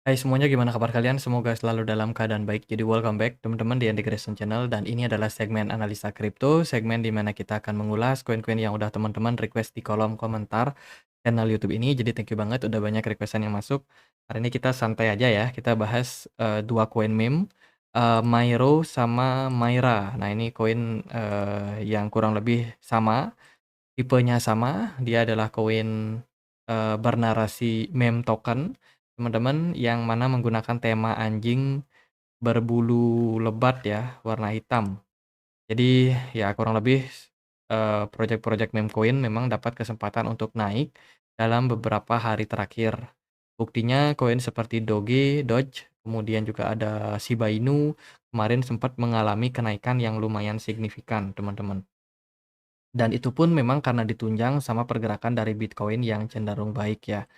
Hai semuanya, gimana kabar kalian? Semoga selalu dalam keadaan baik. Jadi welcome back teman-teman di Andy Grayson Channel, dan ini adalah segmen analisa kripto, segmen di mana kita akan mengulas koin-koin yang udah teman-teman request di kolom komentar channel YouTube ini. Jadi thank you banget udah banyak requestan yang masuk. Hari ini kita santai aja ya, kita bahas dua koin meme, Myro sama Myra. Nah ini koin yang kurang lebih sama, tipenya sama. Dia adalah koin bernarasi meme token, teman-teman, yang mana menggunakan tema anjing berbulu lebat ya, warna hitam. Jadi ya kurang lebih project-project meme coin memang dapat kesempatan untuk naik dalam beberapa hari terakhir. Buktinya koin seperti Doge, kemudian juga ada Shiba Inu kemarin sempat mengalami kenaikan yang lumayan signifikan, teman-teman. Dan itu pun memang karena ditunjang sama pergerakan dari Bitcoin yang cenderung baik ya.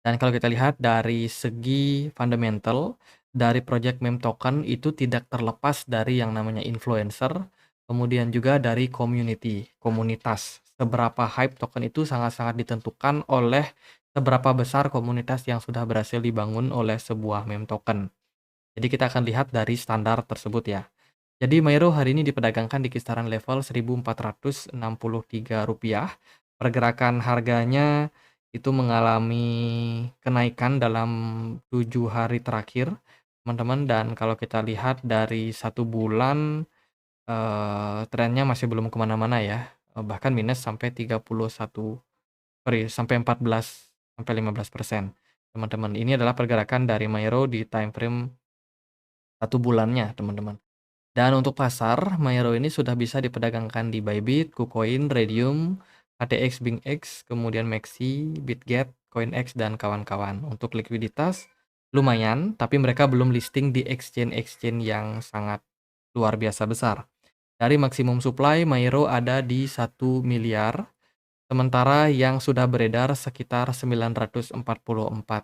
Dan kalau kita lihat dari segi fundamental, dari project meme token itu tidak terlepas dari yang namanya influencer, kemudian juga dari community, komunitas. Seberapa hype token itu sangat-sangat ditentukan oleh seberapa besar komunitas yang sudah berhasil dibangun oleh sebuah meme token. Jadi kita akan lihat dari standar tersebut ya. Jadi Myro hari ini diperdagangkan di kisaran level Rp1.463. Pergerakan harganya itu mengalami kenaikan dalam 7 hari terakhir, teman-teman. Dan kalau kita lihat dari 1 bulan, trennya masih belum kemana-mana ya. Bahkan minus sampai 31, sorry, sampai 14 sampai 15%. Teman-teman, ini adalah pergerakan dari Myro di time frame 1 bulannya, teman-teman. Dan untuk pasar, Myro ini sudah bisa diperdagangkan di Bybit, KuCoin, Raydium, HTX, BingX, kemudian Maxi, Bitget, CoinX, dan kawan-kawan. Untuk likuiditas, lumayan, tapi mereka belum listing di exchange-exchange yang sangat luar biasa besar. Dari maksimum supply, Myro ada di 1 miliar, sementara yang sudah beredar sekitar 944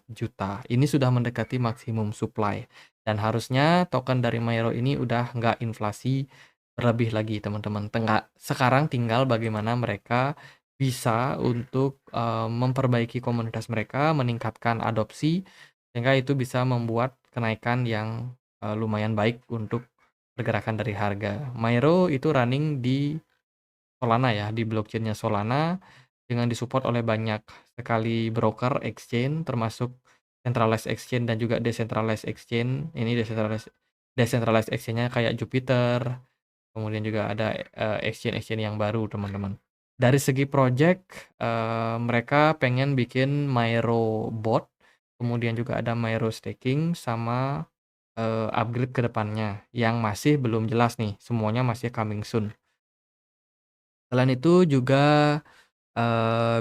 juta. Ini sudah mendekati maksimum supply. Dan harusnya token dari Myro ini udah nggak inflasi berlebih lagi, teman-teman. Sekarang tinggal bagaimana mereka bisa untuk memperbaiki komunitas mereka, meningkatkan adopsi, sehingga itu bisa membuat kenaikan yang lumayan baik untuk pergerakan dari harga. Myro itu running di Solana ya, di blockchain-nya Solana, dengan disupport oleh banyak sekali broker exchange, termasuk centralized exchange dan juga decentralized exchange. Ini decentralized exchange-nya kayak Jupiter, kemudian juga ada exchange-exchange yang baru, teman-teman. Dari segi project, mereka pengen bikin Myro bot, kemudian juga ada Myro staking sama upgrade ke depannya yang masih belum jelas nih, semuanya masih coming soon. Selain itu juga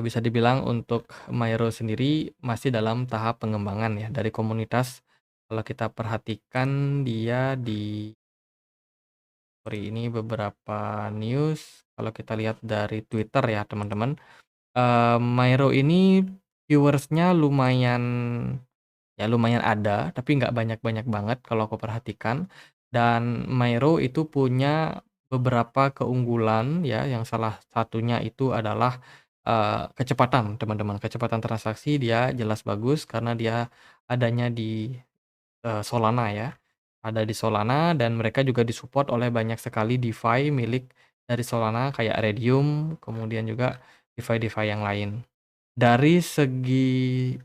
bisa dibilang untuk Myro sendiri masih dalam tahap pengembangan ya dari komunitas. Kalau kita perhatikan dia di, sorry, ini beberapa news kalau kita lihat dari Twitter ya teman-teman. Myro ini viewersnya lumayan, ya lumayan ada, tapi nggak banyak-banyak banget kalau aku perhatikan. Dan Myro itu punya beberapa keunggulan ya, yang salah satunya itu adalah kecepatan, teman-teman. Kecepatan transaksi dia jelas bagus karena dia adanya di Solana ya. Ada di Solana, dan mereka juga disupport oleh banyak sekali DeFi milik dari Solana kayak Raydium, kemudian juga DeFi-DeFi yang lain. Dari segi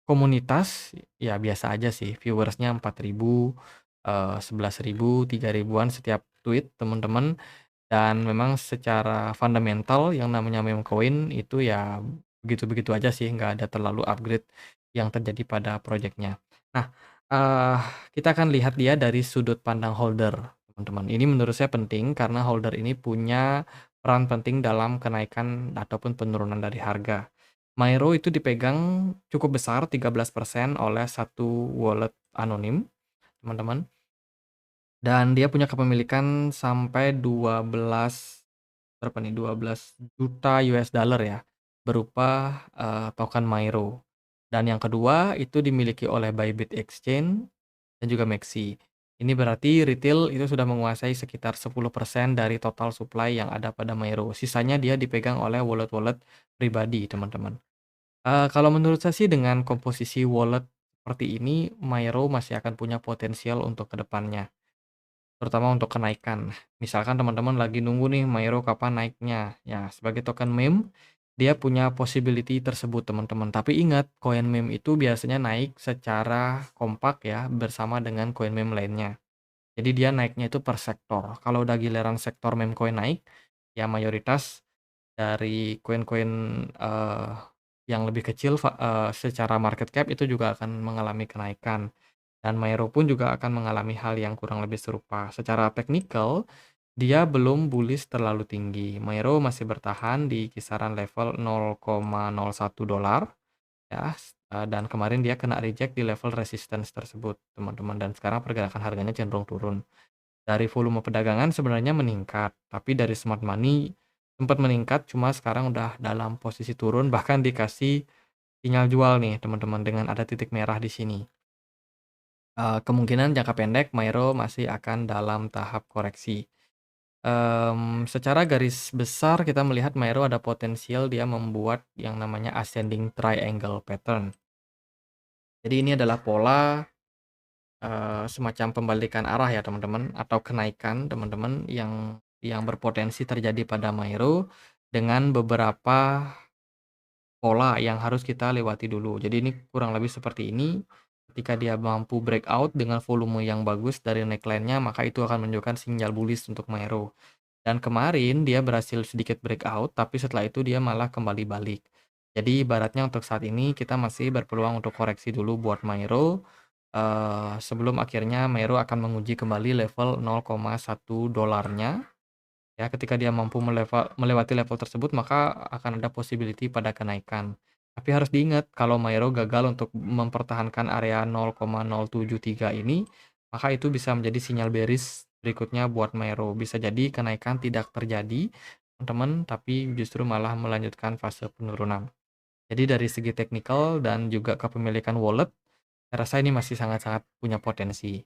komunitas, ya biasa aja sih, viewersnya 4.000, 11.000, 3.000-an setiap tweet, teman-teman. Dan memang secara fundamental yang namanya meme coin itu ya begitu-begitu aja sih, nggak ada terlalu upgrade yang terjadi pada project-nya. Nah, eee, kita akan lihat dia dari sudut pandang holder, teman-teman. Ini menurut saya penting karena holder ini punya peran penting dalam kenaikan ataupun penurunan dari harga. Myro itu dipegang cukup besar 13% oleh satu wallet anonim, teman-teman. Dan dia punya kepemilikan sampai 12, berapa nih, 12 juta US dollar ya, berupa token Myro. Dan yang kedua itu dimiliki oleh Bybit Exchange dan juga Maxi. Ini berarti retail itu sudah menguasai sekitar 10% dari total supply yang ada pada Myro. Sisanya dia dipegang oleh wallet-wallet pribadi, teman-teman. Kalau menurut saya sih dengan komposisi wallet seperti ini, Mairo masih akan punya potensial untuk ke depannya, terutama untuk kenaikan. Misalkan teman-teman lagi nunggu nih Mairo kapan naiknya, ya sebagai token meme, dia punya possibility tersebut teman-teman. Tapi ingat, koin meme itu biasanya naik secara kompak ya, bersama dengan koin meme lainnya. Jadi dia naiknya itu per sektor. Kalau udah giliran sektor meme coin naik, ya mayoritas dari koin-koin, yang lebih kecil secara market cap itu juga akan mengalami kenaikan, dan Mairo pun juga akan mengalami hal yang kurang lebih serupa. Secara teknikal, dia belum bullish terlalu tinggi. Mairo masih bertahan di kisaran level $0,01 ya, dan kemarin dia kena reject di level resistance tersebut, teman-teman, dan sekarang pergerakan harganya cenderung turun. Dari volume perdagangan sebenarnya meningkat, tapi dari smart money sempat meningkat, cuma sekarang udah dalam posisi turun, bahkan dikasih sinyal jual nih teman-teman dengan ada titik merah di sini. Kemungkinan jangka pendek Mairo masih akan dalam tahap koreksi. Secara garis besar kita melihat Mairo ada potensial dia membuat yang namanya ascending triangle pattern. Jadi ini adalah pola semacam pembalikan arah ya teman-teman, atau kenaikan teman-teman yang berpotensi terjadi pada Mairo dengan beberapa pola yang harus kita lewati dulu. Jadi ini kurang lebih seperti ini. Ketika dia mampu breakout dengan volume yang bagus dari neckline-nya, maka itu akan menunjukkan sinyal bullish untuk Mairo. Dan kemarin dia berhasil sedikit breakout, tapi setelah itu dia malah kembali balik. Jadi ibaratnya untuk saat ini kita masih berpeluang untuk koreksi dulu buat Mairo, sebelum akhirnya Mairo akan menguji kembali level $0,1-nya. Ya, ketika dia mampu melewati level tersebut, maka akan ada possibility pada kenaikan. Tapi harus diingat, kalau Mairo gagal untuk mempertahankan area 0,073 ini, maka itu bisa menjadi sinyal bearish berikutnya buat Mairo. Bisa jadi kenaikan tidak terjadi, teman-teman, tapi justru malah melanjutkan fase penurunan. Jadi dari segi teknikal dan juga kepemilikan wallet, saya rasa ini masih sangat-sangat punya potensi.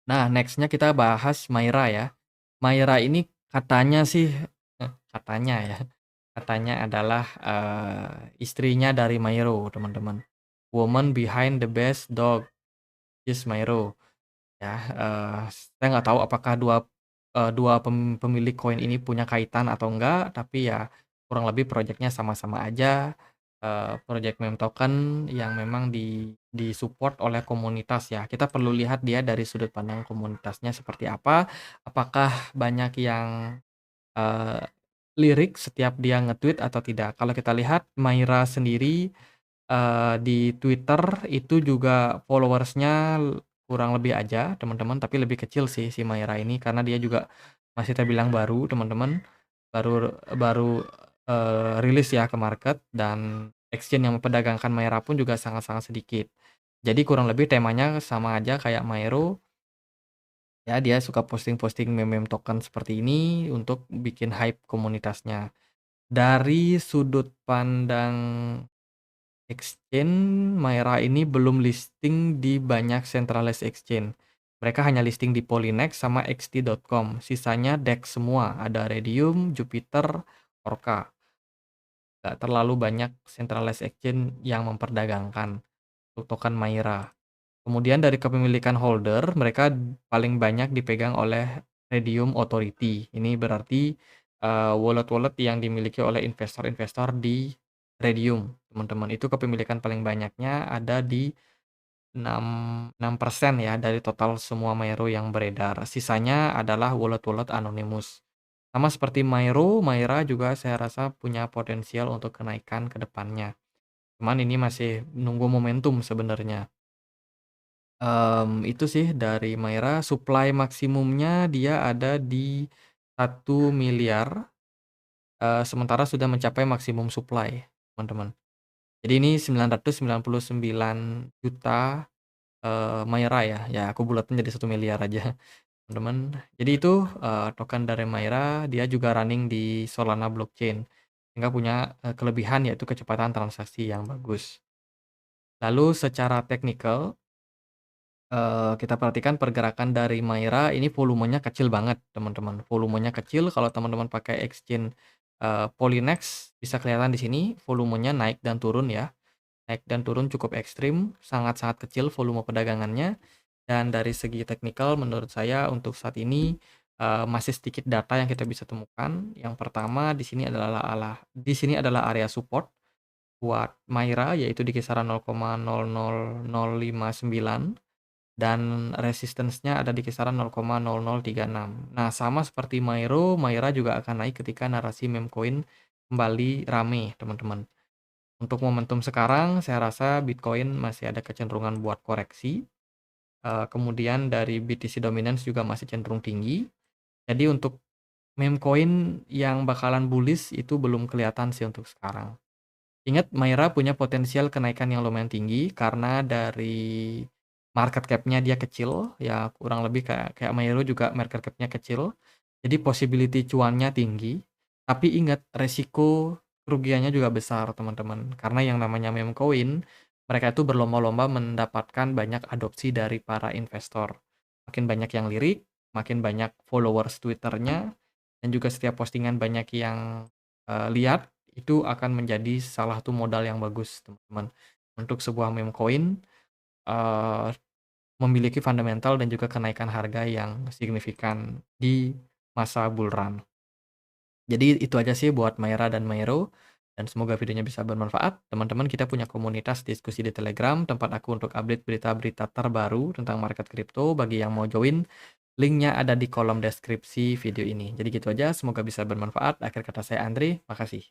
Nah, next-nya kita bahas Maira ya. Maira ini katanya sih, katanya ya, katanya adalah istrinya dari Mairo, teman-teman. Woman behind the best dog is Mairo. Ya, saya nggak tahu apakah dua pemilik koin ini punya kaitan atau enggak, tapi ya kurang lebih proyeknya sama-sama aja. Project meme token yang memang di-support oleh komunitas ya. Kita perlu lihat dia dari sudut pandang komunitasnya seperti apa. Apakah banyak yang eee, lirik setiap dia nge-tweet atau tidak. Kalau kita lihat Maira sendiri, di Twitter itu juga followers-nya kurang lebih aja teman-teman, tapi lebih kecil sih si Maira ini karena dia juga masih terbilang baru teman-teman, baru baru, rilis ya ke market, dan exchange yang memperdagangkan Maira pun juga sangat-sangat sedikit. Jadi kurang lebih temanya sama aja kayak Mairo, ya dia suka posting-posting meme-meme token seperti ini untuk bikin hype komunitasnya. Dari sudut pandang exchange, Maira ini belum listing di banyak centralized exchange. Mereka hanya listing di Polynex sama xt.com. Sisanya DEX semua, ada Redium, Jupiter, Orca. Gak terlalu banyak centralized exchange yang memperdagangkan untuk token Maira. Kemudian dari kepemilikan holder, mereka paling banyak dipegang oleh Redium Authority. Ini berarti wallet-wallet yang dimiliki oleh investor-investor di Redium, teman-teman. Itu kepemilikan paling banyaknya ada di 6% ya dari total semua Mairo yang beredar. Sisanya adalah wallet-wallet anonymous. Sama seperti Mairo, Maira juga saya rasa punya potensial untuk kenaikan ke depannya. Cuman ini masih nunggu momentum sebenarnya. Itu sih dari Maira, supply maksimumnya dia ada di 1 miliar, sementara sudah mencapai maksimum supply, teman-teman. Jadi ini 999 juta Maira ya, ya aku bulatin jadi 1 miliar aja, teman-teman. Jadi itu, token dari Maira, dia juga running di Solana blockchain, sehingga punya, kelebihan yaitu kecepatan transaksi yang bagus. Lalu secara teknikal, kita perhatikan pergerakan dari Maira ini volumenya kecil banget teman-teman, volumenya kecil. Kalau teman-teman pakai exchange, Polynex bisa kelihatan di sini volumenya naik dan turun ya. naik dan turun cukup ekstrim, sangat-sangat kecil volume perdagangannya, dan dari segi teknikal menurut saya untuk saat ini, masih sedikit data yang kita bisa temukan. Yang pertama di sini adalah area support buat Maira, yaitu di kisaran 0,00059 dan resistance-nya ada di kisaran 0,0036. Nah, sama seperti Maira juga akan naik ketika narasi meme coin kembali rame, teman-teman. Untuk momentum sekarang, saya rasa Bitcoin masih ada kecenderungan buat koreksi. Kemudian dari BTC Dominance juga masih cenderung tinggi. Jadi untuk meme coin yang bakalan bullish itu belum kelihatan sih untuk sekarang. Ingat, Maira punya potensial kenaikan yang lumayan tinggi karena dari market cap-nya dia kecil, ya kurang lebih kayak kayak Mairo juga market cap-nya kecil. Jadi possibility cuannya tinggi, tapi ingat resiko kerugiannya juga besar, teman-teman. Karena yang namanya meme coin, mereka itu berlomba-lomba mendapatkan banyak adopsi dari para investor. Makin banyak yang lirik, makin banyak followers Twitter-nya, dan juga setiap postingan banyak yang lihat, itu akan menjadi salah satu modal yang bagus, teman-teman. Untuk sebuah meme coin, eee, memiliki fundamental dan juga kenaikan harga yang signifikan di masa bull run. Jadi itu aja sih buat Maira dan Mairo, dan semoga videonya bisa bermanfaat. Teman-teman, kita punya komunitas diskusi di Telegram, tempat aku untuk update berita-berita terbaru tentang market kripto. Bagi yang mau join, linknya ada di kolom deskripsi video ini. Jadi gitu aja, semoga bisa bermanfaat. Akhir kata saya Andre, makasih.